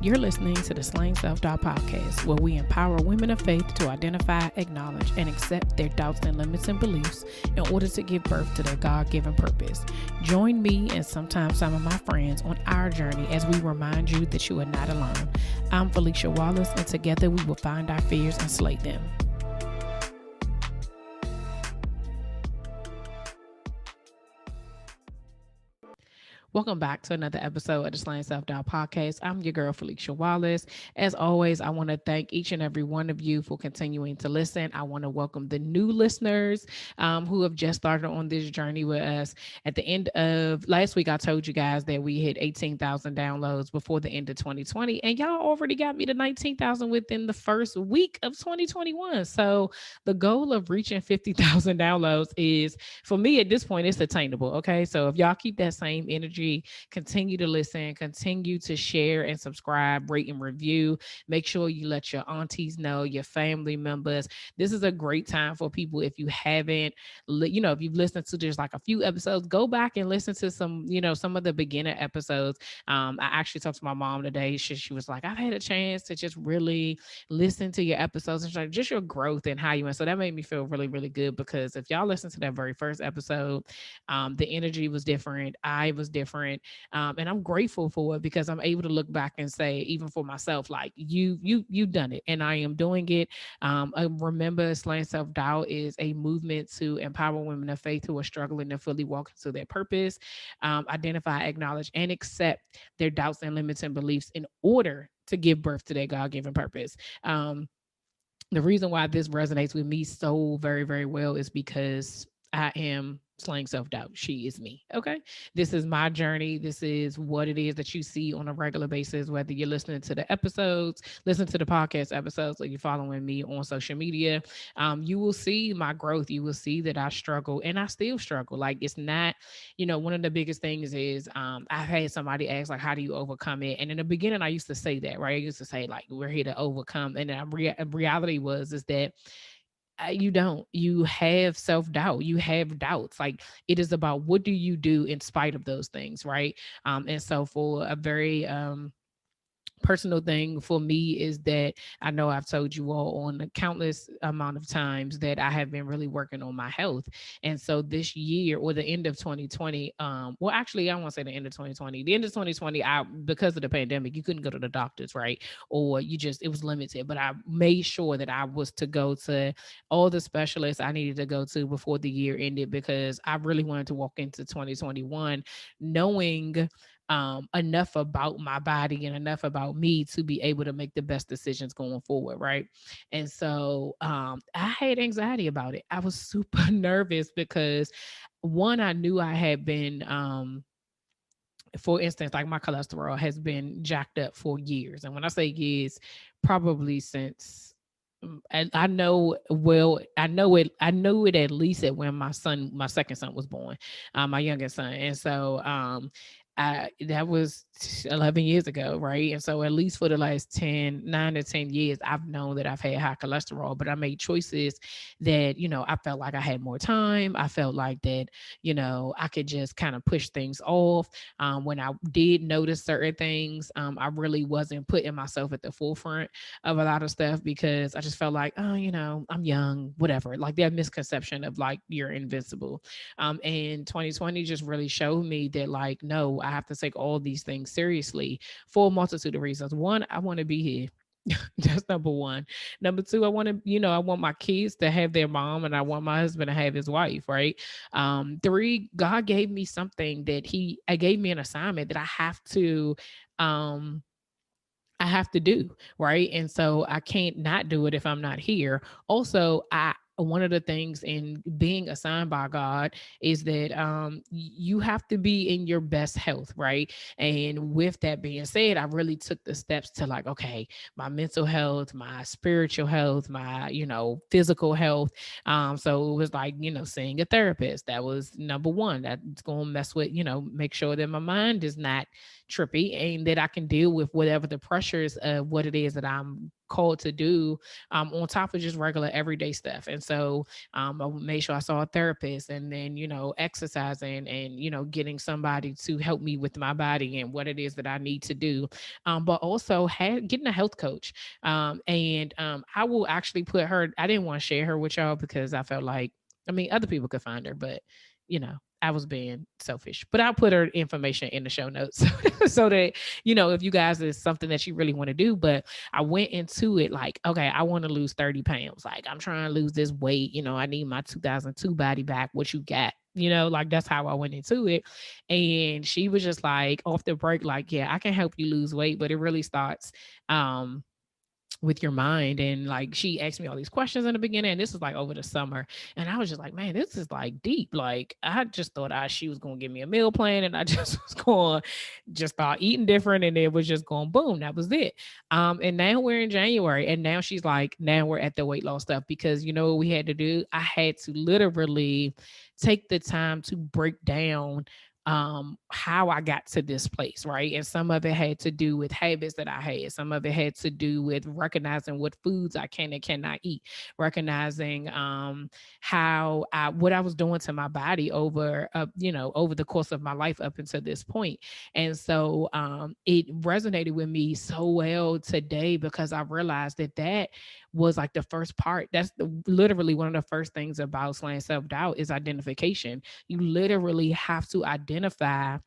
You're listening to the Slaying Self-Doubt podcast, where we empower women of faith to identify, acknowledge, and accept their doubts and limits and beliefs in order to give birth to their God-given purpose. Join me and sometimes some of my friends on our journey as we remind you that you are not alone. I'm Felicia Wallace, and together we will find our fears and slay them. Welcome back to another episode of the Slaying Self-Doubt podcast. I'm your girl, Felicia Wallace. As always, I want to thank each and every one of you for continuing to listen. I want to welcome the new listeners who have just started on this journey with us. At the end of last week, I told you guys that we hit 18,000 downloads before the end of 2020, and y'all already got me to 19,000 within the first week of 2021. So the goal of reaching 50,000 downloads is, for me at this point, it's attainable. Okay. So if y'all keep that same energy, continue to listen, continue to share and subscribe, rate and review. Make sure you let your aunties know, your family members. This is a great time for people. If you haven't, if you've listened to just like a few episodes, go back and listen to some of the beginner episodes. I actually talked to my mom today. She was like, I've had a chance to just really listen to your episodes and just your growth and how you went. So that made me feel really, really good, because if y'all listen to that very first episode, the energy was different. I was different. And I'm grateful for it, because I'm able to look back and say, even for myself, like you've done it and I am doing it. I remember, Slaying Self-Doubt is a movement to empower women of faith who are struggling to fully walk into their purpose, identify, acknowledge, and accept their doubts and limits and beliefs in order to give birth to their God-given purpose. The reason why this resonates with me so very, very well is because I am slaying self-doubt. She is me. Okay. This is my journey. This is what it is that you see on a regular basis, whether you're listening to the episodes, listen to the podcast episodes, or you're following me on social media. You will see my growth. You will see that I struggle, and I still struggle. Like, it's not, one of the biggest things is I've had somebody ask, like, how do you overcome it? And in the beginning, I used to say that, right? I used to say, like, we're here to overcome. And the reality is that you don't. You have self-doubt. You have doubts. Like, it is about, what do you do in spite of those things, right? And so for a very personal thing for me is that I know I've told you all on a countless amount of times that I have been really working on my health. And so this year, or the end of 2020, well, actually, I won't say the end of 2020. The end of 2020, because of the pandemic, you couldn't go to the doctors, right? Or it was limited. But I made sure that I was to go to all the specialists I needed to go to before the year ended, because I really wanted to walk into 2021 knowing enough about my body and enough about me to be able to make the best decisions going forward, right? And so I had anxiety about it. I was super nervous because, one, I knew I had been for instance, like, my cholesterol has been jacked up for years. And when I say years, probably since, and I know, well, I know it at least at when my second son was born, my youngest son. And so that was 11 years ago, right? And so at least for the last 9 to 10 years, I've known that I've had high cholesterol, but I made choices that, I felt like I had more time. I felt like that, I could just kind of push things off. When I did notice certain things, I really wasn't putting myself at the forefront of a lot of stuff, because I just felt like, oh, I'm young, whatever. Like, that misconception of, like, you're invincible. And 2020 just really showed me that, like, no, I have to take all these things seriously for a multitude of reasons. One, I want to be here. That's number one. Number two, I want to, I want my kids to have their mom, and I want my husband to have his wife, right? Three, God gave me something that I gave me an assignment that um, I have to do, right? And so I can't not do it if I'm not here. Also, one of the things in being assigned by God is that you have to be in your best health, right? And with that being said, I really took the steps to, like, okay, my mental health, my spiritual health, my physical health. So it was like, seeing a therapist. That was number one. That's going to mess with, make sure that my mind is not trippy and that I can deal with whatever the pressures of what it is that I'm called to do, on top of just regular everyday stuff. And so I made sure I saw a therapist, and then, exercising, and, getting somebody to help me with my body and what it is that I need to do. But also getting a health coach. And I will actually put her, I didn't want to share her with y'all because I felt like, I mean, other people could find her, but, I was being selfish. But I'll put her information in the show notes so that, if you guys is something that you really want to do. But I went into it like, okay, I want to lose 30 pounds. Like, I'm trying to lose this weight. I need my 2002 body back. What you got? Like, that's how I went into it. And she was just like, off the break, like, yeah, I can help you lose weight, but it really starts with your mind. And like, she asked me all these questions in the beginning, and this was like over the summer, and I was just like, man, this is like deep. Like, I just thought she was going to give me a meal plan, and I just was going to just start eating different, and it was just going boom, that was it. And now we're in January, and now she's like, now we're at the weight loss stuff, because what we had to do, I had to literally take the time to break down how I got to this place, right? And some of it had to do with habits that I had. Some of it had to do with recognizing what foods I can and cannot eat, recognizing how what I was doing to my body over the course of my life up until this point. And so it resonated with me so well today, because I realized that was like the first part. That's literally one of the first things about slaying self-doubt is identification. You literally have to identify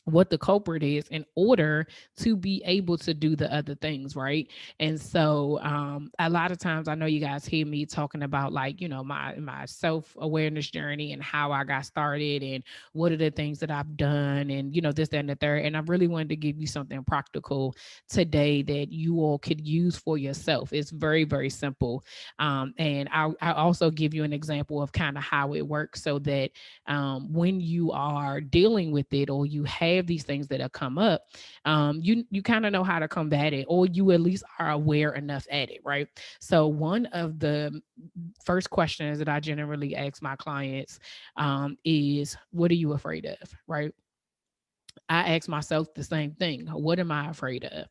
what the culprit is in order to be able to do the other things, right? And so a lot of times, I know you guys hear me talking about, like, my self-awareness journey and how I got started and what are the things that I've done, and this, that, and the third. And I really wanted to give you something practical today that you all could use for yourself. It's very, very simple. And I also give you an example of kind of how it works, so that when you are dealing with it, or you have these things that have come up, you kind of know how to combat it, or you at least are aware enough at it, right? So one of the first questions that I generally ask my clients is, what are you afraid of, right? I ask myself the same thing. What am I afraid of?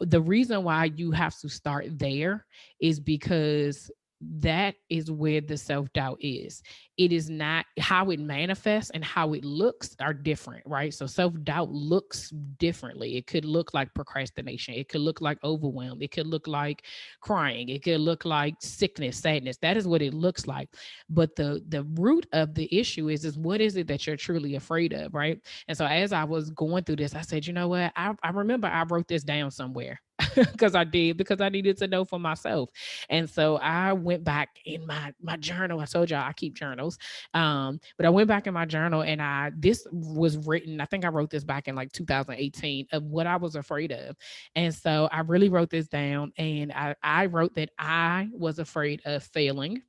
The reason why you have to start there is because that is where the self-doubt is. It is not how it manifests, and how it looks are different, right? So self-doubt looks differently. It could look like procrastination. It could look like overwhelm. It could look like crying. It could look like sickness, sadness. That is what it looks like. But the root of the issue is what is it that you're truly afraid of, right? And so as I was going through this, I said, you know what? I remember I wrote this down somewhere because I needed to know for myself. And so I went back in my journal. I told y'all I keep journals. But I went back in my journal, and this was written, I think I wrote this back in like 2018, of what I was afraid of. And so I really wrote this down, and I wrote that I was afraid of failing.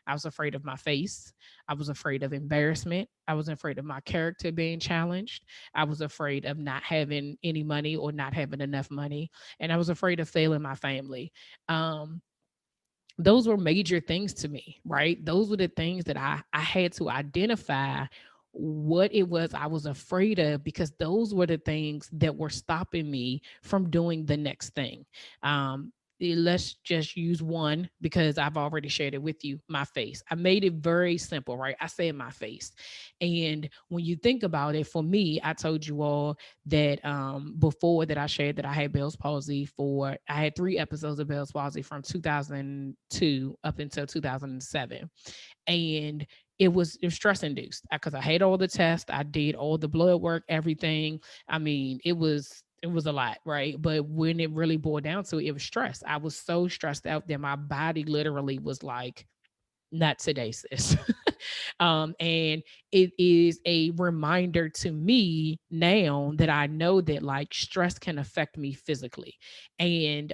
I was afraid of my face. I was afraid of embarrassment. I was afraid of my character being challenged. I was afraid of not having any money or not having enough money. And I was afraid of failing my family. Um, those were major things to me, right? Those were the things that I had to identify what it was I was afraid of, because those were the things that were stopping me from doing the next thing. Let's just use one, because I've already shared it with you. My face. I made it very simple, right? I said my face. And when you think about it, for me, I told you all that before that I shared that I had Bell's palsy I had 3 episodes of Bell's palsy from 2002 up until 2007. And it was stress induced, because I had all the tests, I did all the blood work, everything. I mean, it was a lot, right? But when it really boiled down to it, it was stress. I was so stressed out that my body literally was like, not today, sis. And it is a reminder to me now that I know that, like, stress can affect me physically. And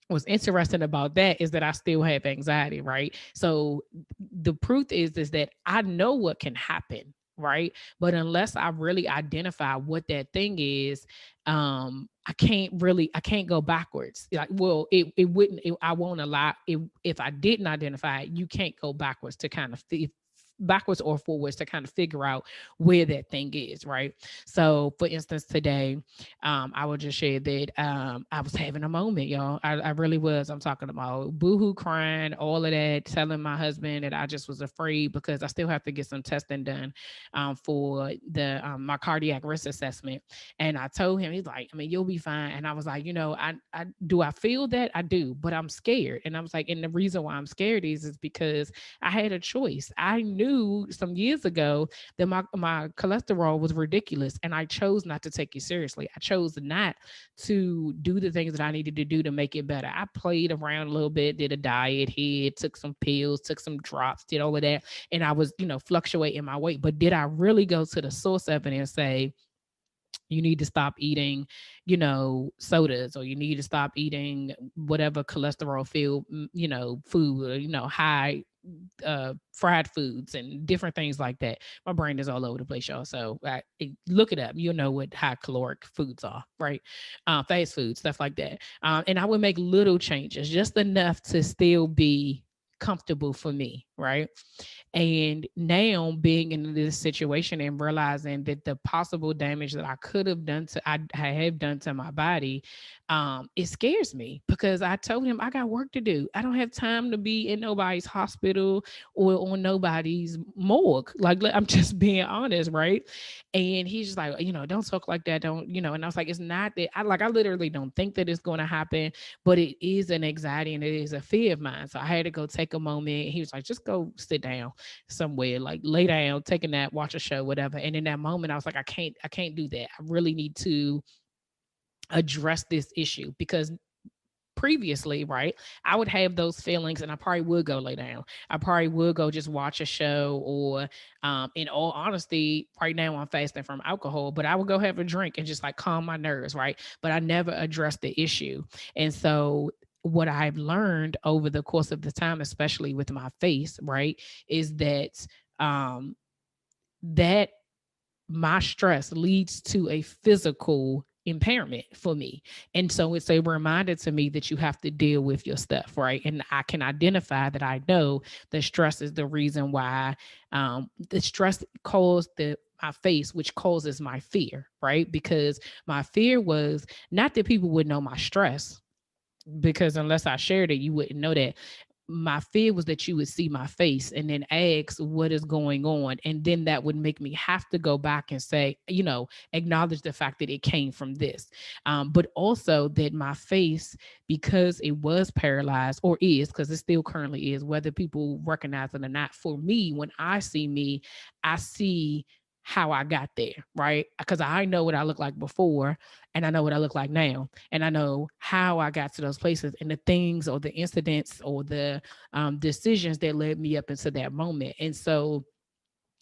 what's interesting about that is that I still have anxiety, right? So the proof is that I know what can happen, right? But unless I really identify what that thing is, I can't go backwards. Like, well, it wouldn't, I won't allow it. If I didn't identify it, you can't go backwards to kind of backwards or forwards to kind of figure out where that thing is, right? So, for instance, today, I will just share that I was having a moment, y'all. I really was. I'm talking about boohoo crying, all of that, telling my husband that I just was afraid because I still have to get some testing done for the my cardiac risk assessment. And I told him, he's like, I mean, you'll be fine. And I was like, I do I feel that? I do, but I'm scared. And I was like, and the reason why I'm scared is because I had a choice. I knew some years ago that my cholesterol was ridiculous, and I chose not to take it seriously. I chose not to do the things that I needed to do to make it better. I played around a little bit, did a diet here, took some pills, took some drops, did all of that, and I was, fluctuating my weight. But did I really go to the source of it and say, you need to stop eating, sodas, or you need to stop eating whatever cholesterol filled, food, or, high fried foods and different things like that. My brain is all over the place, y'all. So look it up. You'll know what high caloric foods are, right? Fast food, stuff like that. And I would make little changes, just enough to still be comfortable for me, right? And now being in this situation and realizing that the possible damage that I could have done to I have done to my body, it scares me because I told him I got work to do. I don't have time to be in nobody's hospital or on nobody's morgue. Like, I'm just being honest, right? And he's just like, don't talk like that. Don't, and I was like, it's not that I literally don't think that it's going to happen, but it is an anxiety and it is a fear of mine. So I had to go take a moment. He was like, just go sit down somewhere, like lay down, take a nap, watch a show, whatever. And in that moment, I was like, I can't do that. I really need to address this issue because previously, right, I would have those feelings and I probably would go lay down. I probably would go just watch a show or in all honesty, right now I'm fasting from alcohol, but I would go have a drink and just like calm my nerves, right? But I never addressed the issue. And so what I've learned over the course of the time, especially with my face, right, is um that my stress leads to a physical impairment for me. And so it's a reminder to me that you have to deal with your stuff, right? And I can identify that I know that stress is the reason why the stress caused my face, which causes my fear, right? Because my fear was not that people would know my stress, because unless I shared it, you wouldn't know that. My fear was that you would see my face and then ask what is going on. And then that would make me have to go back and say, acknowledge the fact that it came from this. But also that my face, because it was paralyzed or is, because it still currently is, whether people recognize it or not, for me, when I see me, I see how I got there, right? Because I know what I look like before and I know what I look like now. And I know how I got to those places and the things or the incidents or the decisions that led me up into that moment. And so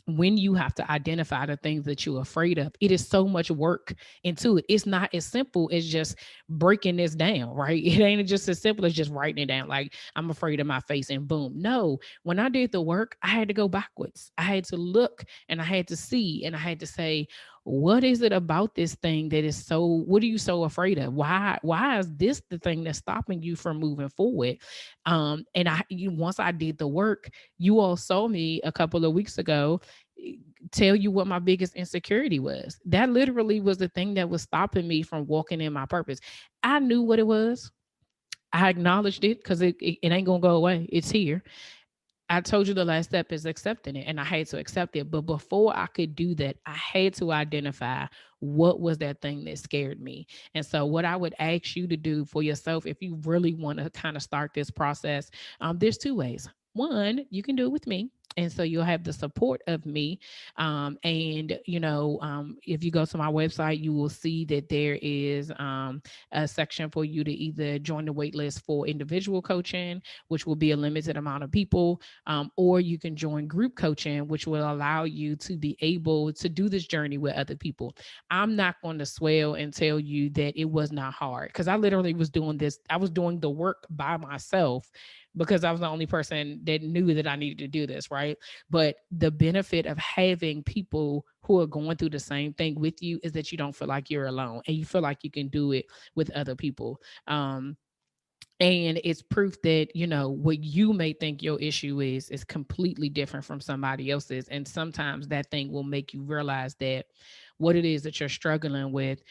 when you have to identify the things that you're afraid of, it is so much work into it. It's not as simple as just breaking this down, right? It ain't just as simple as just writing it down. Like, I'm afraid of my face and boom. No, when I did the work, I had to go backwards. I had to look and I had to see and I had to say, what is it about this thing that is so, what are you so afraid of? Why is this the thing that's stopping you from moving forward? And once I did the work, you all saw me a couple of weeks ago tell you what my biggest insecurity was. That literally was the thing that was stopping me from walking in my purpose. I knew what it was. I acknowledged it because it ain't gonna go away. It's here. I told you the last step is accepting it, and I had to accept it. But before I could do that, I had to identify what was that thing that scared me. And so, what I would ask you to do for yourself, if you really want to kind of start this process, there's two ways. One, you can do it with me. And so you'll have the support of me. If you go to my website, you will see that there is a section for you to either join the waitlist for individual coaching, which will be a limited amount of people, or you can join group coaching, which will allow you to be able to do this journey with other people. I'm not going to swell and tell you that it was not hard because I literally was doing this. I was doing the work by myself because I was the only person that knew that I needed to do this, right? But the benefit of having people who are going through the same thing with you is that you don't feel like you're alone and you feel like you can do it with other people. And it's proof that, what you may think your issue is completely different from somebody else's. And sometimes that thing will make you realize that what it is that you're struggling with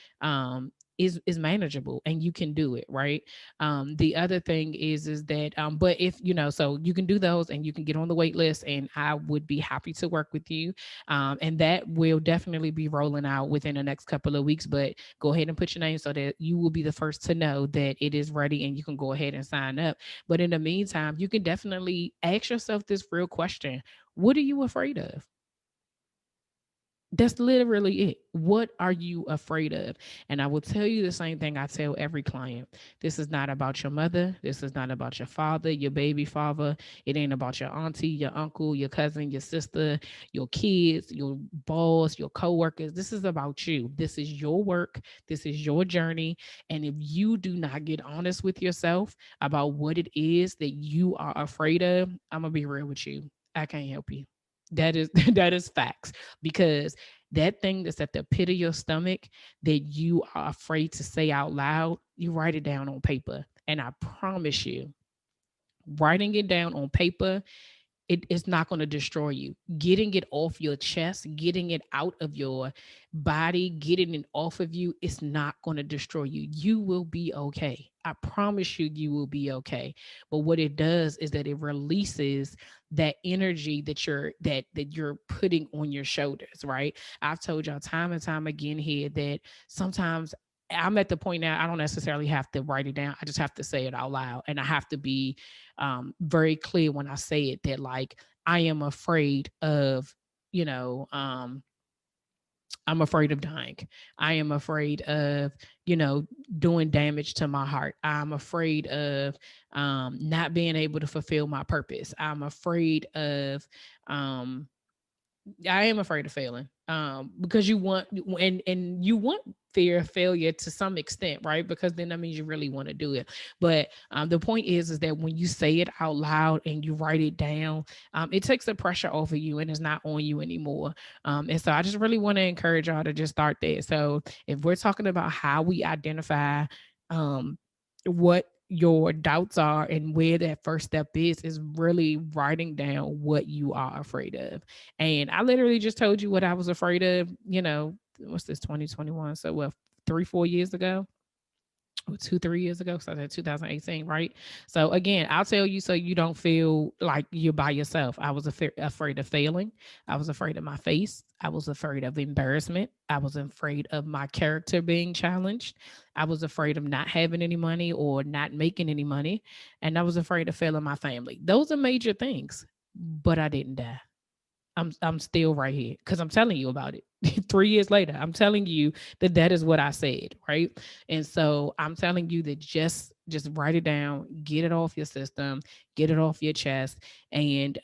is manageable and you can do it, right? The other thing is that but if so you can do those and you can get on the wait list, and I would be happy to work with you. And that will definitely be rolling out within the next couple of weeks. But go ahead and put your name so that you will be the first to know that it is ready and you can go ahead and sign up. But in the meantime, you can definitely ask yourself this real question: what are you afraid of? That's literally it. What are you afraid of? And I will tell you the same thing I tell every client. This is not about your mother. This is not about your father, your baby father. It ain't about your auntie, your uncle, your cousin, your sister, your kids, your boss, your coworkers. This is about you. This is your work. This is your journey. And if you do not get honest with yourself about what it is that you are afraid of, I'm gonna be real with you. I can't help you. That is that is facts, because that thing that's at the pit of your stomach that you are afraid to say out loud, you write it down on paper. And I promise you, writing it down on paper, it is not going to destroy you. Getting it off your chest, getting it out of your body, getting it off of you, it's not going to destroy you. You will be okay. I promise you, you will be okay. But what it does is that it releases that energy that you're putting on your shoulders, right? I've told y'all time and time again here that sometimes I'm at the point now I don't necessarily have to write it down. I just have to say it out loud. And I have to be very clear when I say it that, like, I am afraid of, you know, I'm afraid of dying. I am afraid of, doing damage to my heart. I'm afraid of not being able to fulfill my purpose. Um, I am afraid of failing. Because you want, and you want fear of failure to some extent, right? Because then that means you really want to do it. But the point is that when you say it out loud and you write it down, it takes the pressure off of you and it's not on you anymore. And so I just really want to encourage y'all to just start there. So if we're talking about how we identify um, what your doubts are and where that first step is really writing down what you are afraid of. And I literally just told you what I was afraid of, what's this, 2021? So what, 3, 4 years ago? Or 2, 3 years ago, so that's 2018, right? So again, I'll tell you so you don't feel like you're by yourself. I was afraid of failing. I was afraid of my face. I was afraid of embarrassment. I was afraid of my character being challenged. I was afraid of not having any money or not making any money. And I was afraid of failing my family. Those are major things, but I didn't die. I'm still right here because I'm telling you about it. 3 years later, I'm telling you that that is what I said, right? And so I'm telling you that just write it down, get it off your system, get it off your chest, and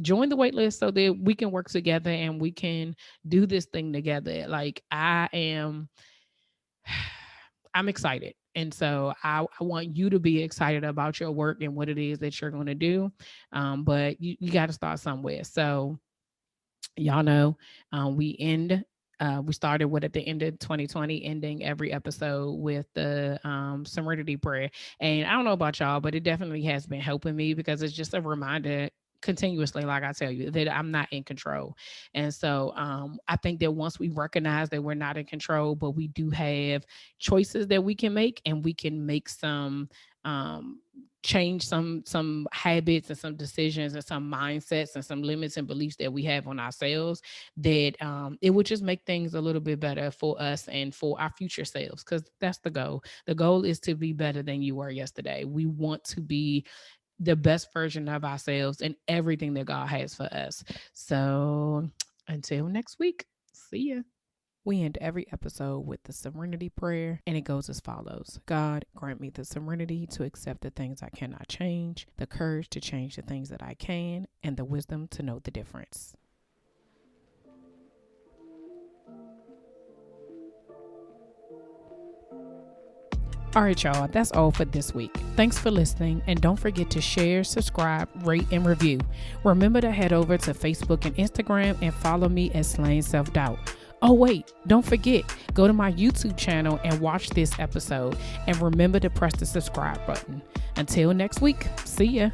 join the wait list so that we can work together and we can do this thing together. Like I'm excited. And so I want you to be excited about your work and what it is that you're going to do. But you got to start somewhere. So y'all know we started with at the end of 2020, ending every episode with the serenity prayer. And I don't know about y'all, but it definitely has been helping me because it's just a reminder continuously, like I tell you, that I'm not in control. And so I think that once we recognize that we're not in control, but we do have choices that we can make, and we can make some change some habits and some decisions and some mindsets and some limits and beliefs that we have on ourselves, that it would just make things a little bit better for us and for our future selves, because that's the goal. The goal is to be better than you were yesterday. We want to be the best version of ourselves and everything that God has for us. So until next week, see ya. We end every episode with the serenity prayer, and it goes as follows: God, grant me the serenity to accept the things I cannot change, the courage to change the things that I can, and the wisdom to know the difference. All right, y'all, that's all for this week. Thanks for listening, and don't forget to share, subscribe, rate, and review. Remember to head over to Facebook and Instagram and follow me at Slaying Self Doubt. Oh, wait, don't forget, go to my YouTube channel and watch this episode. And remember to press the subscribe button. Until next week, see ya.